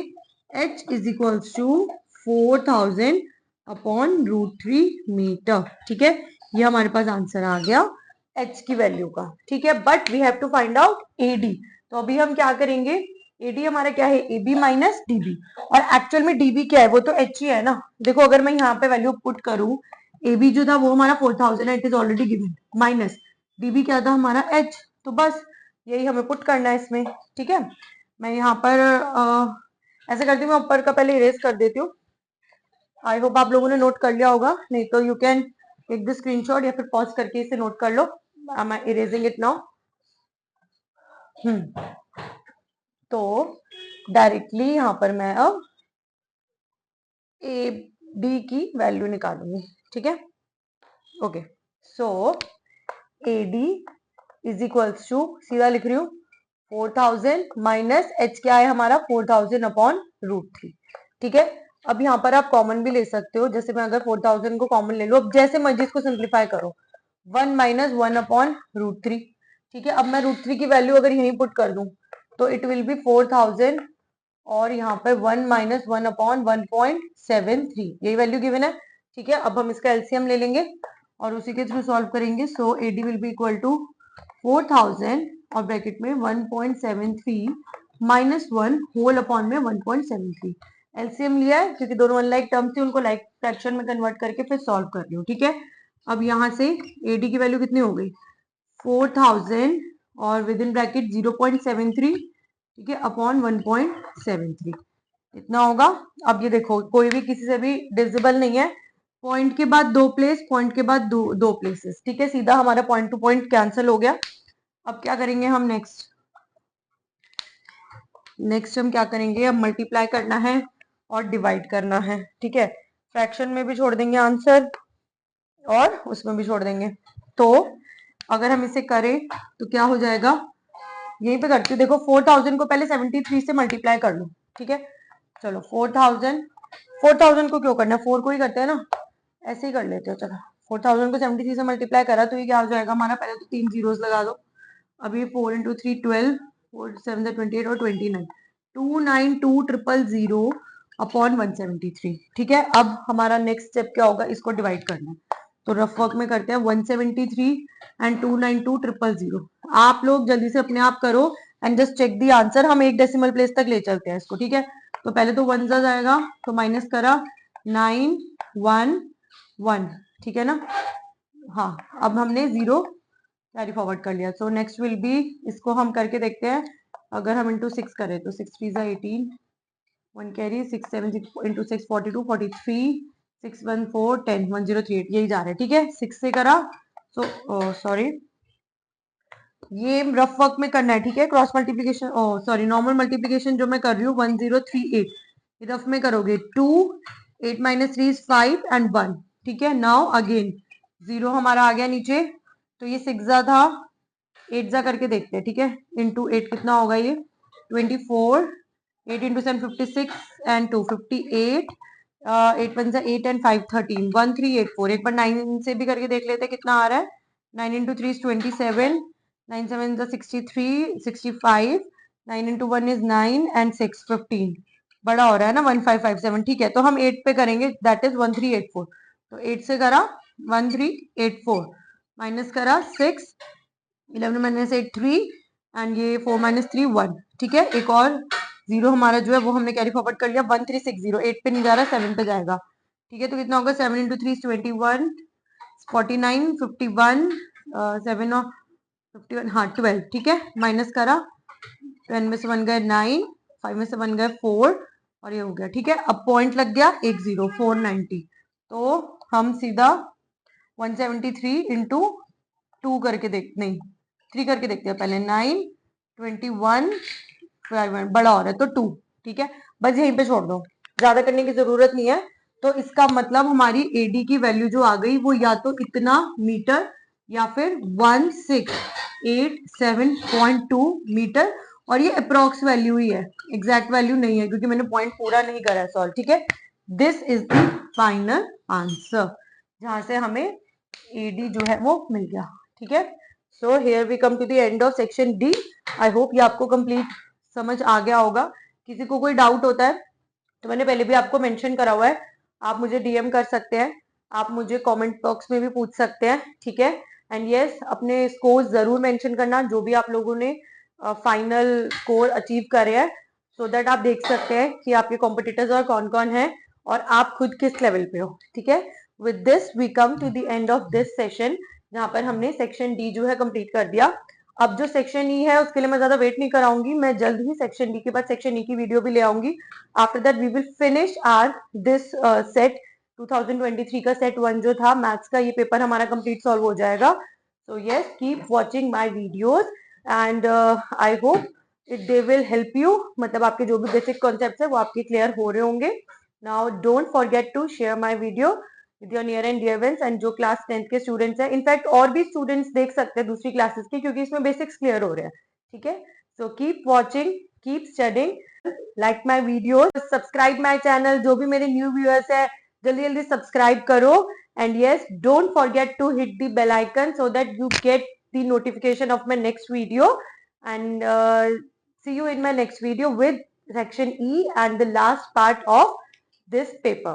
H is equals to 4000 upon √3 metre. ठीक है, ये हमारे पास आंसर आ गया H की वैल्यू का। ठीक है, but we have to find out AD। तो अभी हम क्या करेंगे, AD हमारा क्या है, AB माइनस DB, और एक्चुअल में DB क्या है, वो तो H ही है ना। देखो अगर मैं यहाँ पे वैल्यू पुट करूं, AB जो था वो हमारा 4000 है, it is already given, minus DB क्या था हमारा H, तो बस यही हमें पुट करना है इसमें। ठीक है, मैं यहाँ पर ऐसे करती हूँ, मैं ऊपर का पहले इरेज कर देती हूँ। आई होप आप लोगों ने नोट कर लिया होगा, नहीं तो you can take the screenshot या फिर पॉज करके इसे नोट कर लो। I am erasing it now. तो डायरेक्टली यहाँ पर मैं अब ए डी की वैल्यू निकालूंगी। ठीक है, okay, so A D is equals to, सीधा लिख रही हूँ 4000 माइनस H क्या है हमारा 4000 अपॉन √3। ठीक है, अब यहाँ पर आप कॉमन भी ले सकते हो, जैसे मैं अगर 4000 को कॉमन ले लूँ, अब जैसे मर्जी इसको सिंप्लीफाई करो, 1 माइनस 1 अपॉन √3। ठीक है, अब मैं √3 की वैल्यू अगर यहीं पुट कर दूं तो इट विल बी 4000 और यहाँ पर 1 माइनस 1 अपॉन 1.73, यही वैल्यू गिवन है। ठीक है, अब हम इसका एलसीएम ले लेंगे और उसी के थ्रू सॉल्व करेंगे। So AD will be equal to 4000 और ब्रैकेट में 1.73 माइनस 1 होल अपॉन में 1.73। एलसीएम लिया है क्योंकि दोनों अनलाइक टर्म थे, उनको लाइक फ्रैक्शन में कन्वर्ट करके फिर सॉल्व कर रही हूँ। ठीक है, अब यहाँ से एडी की वैल्यू कितनी हो गई 4000 और विद इन ब्रैकेट 0.73, ठीक है, अपॉन 1.73 इतना होगा। अब ये देखो कोई भी किसी से भी डिविजिबल नहीं है, पॉइंट के बाद दो प्लेस, पॉइंट के बाद दो प्लेसेस। ठीक है, सीधा हमारा पॉइंट टू पॉइंट कैंसिल हो गया। अब क्या करेंगे हम नेक्स्ट हम क्या करेंगे, अब मल्टीप्लाई करना है और डिवाइड करना है। ठीक है, फ्रैक्शन में भी छोड़ देंगे आंसर और उसमें भी छोड़ देंगे। तो अगर हम इसे करें तो क्या हो जाएगा, यहीं पे करती हूँ, देखो 4000 को पहले 73 से मल्टीप्लाई कर लो। ठीक है, चलो 4000 को क्यों करना है, 4 को ही करते हैं ना, ऐसे ही कर लेते हो। चलो 4000 को 73 से मल्टीप्लाई करा तो ये क्या हो जाएगा हमारा, पहले तो 3 जीरोस लगा दो, अभी 4 इंटू 3 12, 4 7 28 और 29, 292,000 अपॉन 173। ठीक है, अब हमारा नेक्स्ट स्टेप क्या होगा, इसको डिवाइड करना है। तो रफ वर्क में करते हैं 173 एंड 292,000. आप लोग जल्दी से अपने आप करो and just check the answer. हम एक डेसिमल प्लेस तक ले चलते हैं इसको, ठीक है. तो पहले तो 1 जाएगा, तो माइनस करा 911, ठीक है ना. हाँ, अब हमने 0 कैरी फॉरवर्ड कर लिया. सो नेक्स्ट विल बी, इसको हम करके देखते हैं. अगर हम इंटू 6 करें तो 6 3 18, 1 कैरी, 6 7 इंटू 6 42, 43, 6 1 4 10, 1038, यही जा रहा है, ठीक है. 6 से करा, सो सॉरी, ये रफ वर्क में करना है, ठीक है. Cross multiplication, sorry, normal multiplication जो मैं कर रही हूँ 1038, रफ में करोगे 2, 8 माइनस 3 इज 5 एंड 1, ठीक है. नाउ अगेन 0 हमारा आ गया नीचे, तो ये 6 था, 8 करके देखते हैं, ठीक है. इंटू 8 कितना होगा ये 24, 8 इंटू 7 56 एंड 2 58, 8 1 8 एंड 5 13, 1384. एक बार 9 से भी करके देख लेते हैं कितना आ रहा है. 9 into 3 is 27, 9 7 is 63, 65, 9 into 1 is 9 and 6 15. बड़ा हो रहा है ना 1557, ठीक है. तो हम 8 पे करेंगे, दैट इज 1384. तो 8 से करा 1384, माइनस करा 6, 11 माइनस 8 3 एंड ये 4 माइनस 3 1, ठीक है. एक और 0 हमारा जो है वो हमने कैरी फॉरवर्ड कर लिया. 1360, 8 पे नहीं जा रहा, 7 पे जाएगा, ठीक है. तो कितना होगा 7 इंटू 3 21, 49, 51, 7 और 51, हाँ 12, ठीक है. माइनस करा, 10 में से 1 गए 9, 5 में से 1 गए 4 और ये हो गया, ठीक है. अब पॉइंट लग गया 10, 490. तो हम सीधा 173 इंटू 2 करके देख, नहीं 3 करके देखते हैं पहले. 9 21 51, बड़ा हो रहा है तो 2, ठीक है. बस यहीं पे छोड़ दो, ज्यादा करने की जरूरत नहीं है. तो इसका मतलब हमारी एडी की वैल्यू जो आ गई वो या तो इतना मीटर या फिर 1687.2 मीटर. और ये अप्रोक्स वैल्यू ही है, एग्जैक्ट वैल्यू नहीं है, क्योंकि मैंने पॉइंट पूरा नहीं करा है सॉल्व, ठीक है. This is the final answer, जहां से हमें एडी जो है वो मिल गया, ठीक है. So here we come to the end of section D. I hope ये आपको कंप्लीट समझ आ गया होगा. किसी को कोई डाउट होता है तो मैंने पहले भी आपको मेंशन करा हुआ है, आप मुझे डीएम कर सकते हैं, आप मुझे कमेंट बॉक्स में भी पूछ सकते हैं, ठीक है. एंड यस, अपने स्कोर जरूर मेंशन करना जो भी आप लोगों ने फाइनल स्कोर अचीव करे हैं, सो दैट आप देख सकते हैं कि आपके कॉम्पिटिटर्स और कौन कौन है और आप खुद किस लेवल पे हो, ठीक है. With this we come to the end of this session, जहां पर हमने सेक्शन डी जो है कंप्लीट कर दिया. अब जो सेक्शन ई है उसके लिए मैं ज्यादा वेट नहीं कराऊंगी, मैं जल्द ही सेक्शन डी के बाद सेक्शन ई की वीडियो भी ले आऊंगी. After that we will finish our this set 2023 का सेट 1 जो था मैथ्स का, ये पेपर हमारा कंप्लीट सॉल्व हो जाएगा. So yes, keep watching my videos and I hope it they will help you. मतलब आपके जो भी बेसिक कॉन्सेप्ट्स है वो आपके क्लियर हो रहे होंगे. Now don't forget to share my video with your near and dear friends. And जो क्लास 10th के स्टूडेंट्स हैं, इनफैक्ट और भी स्टूडेंट्स देख सकते हैं दूसरी क्लासेस की, क्योंकि इसमें बेसिक्स क्लियर हो रहे हैं, ठीक है. So keep watching, keep studying, like my videos, subscribe my channel. जो भी मेरे न्यू व्यूअर्स है जल्दी जल्दी सब्सक्राइब करो. And yes, don't forget to hit the bell icon so that you get the notification of my next video. And see you in my next video with section E and the last part of this paper.